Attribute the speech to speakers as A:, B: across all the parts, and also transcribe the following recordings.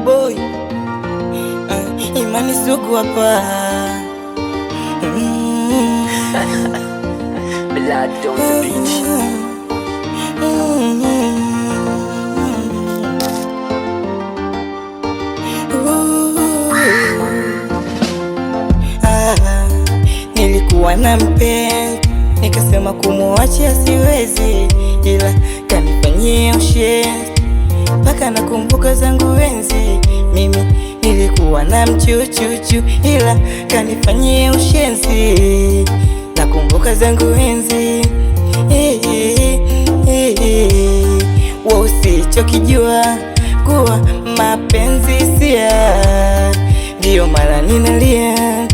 A: boy Imani Sugu hapa.
B: Blood on the beach.
A: Nilikuwa na mpenzi nikasema kumuacha siwezi, ila kanifanyia ushenzi mpaka nakumbuka zangu enzi. Mimi nilikuwa na mchuchuchu ila kanifanyia ushenzi, nakumbuka zangu enzi. Usichokijua kuwa mapenzi sia, ndio mara ninalia.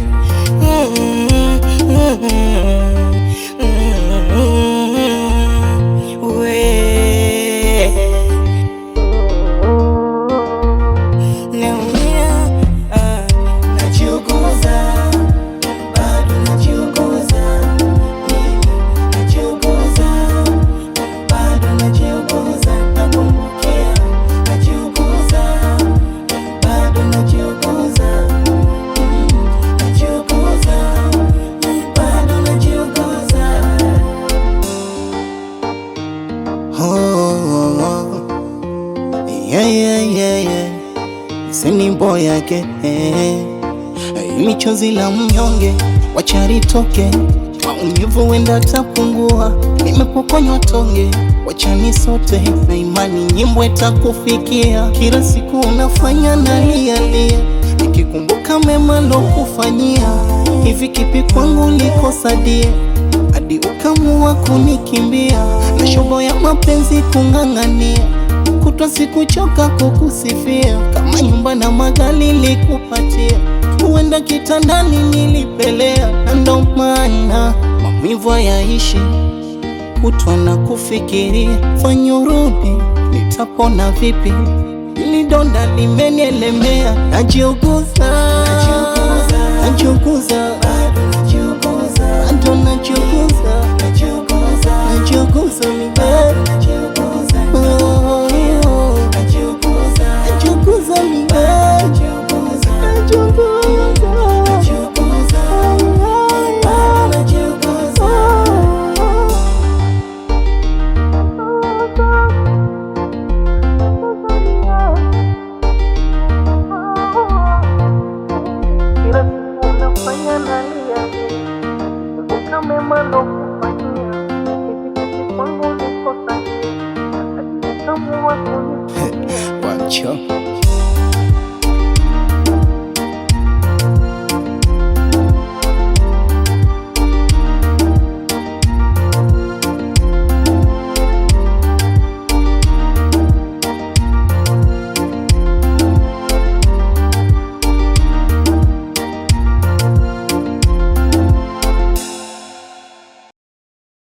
C: Sini boy yake ili chozi la mnyonge wacha litoke, maumivu wenda tapungua. Nimepokonywa tonge wacha nisote, na imani nyimbo itakufikia. Kila siku unafanya nalia, nikikumbuka mema lokufanyia. Hivi kipi kwangu likosadia hadi ukamua kunikimbia? Na shobo ya mapenzi kung'ang'ania, kutwa sikuchoka kukusifia. Kama nyumba na magari likupatia, huenda kitandani nilipelea. Na ndo maana maumivu hayaishi, kutwa na kufikiria. Fanya urudi, nitapona vipi? Ili donda limenielemea. Najiuguza, najiuguza, ando najiuguza, najiuguza Wacho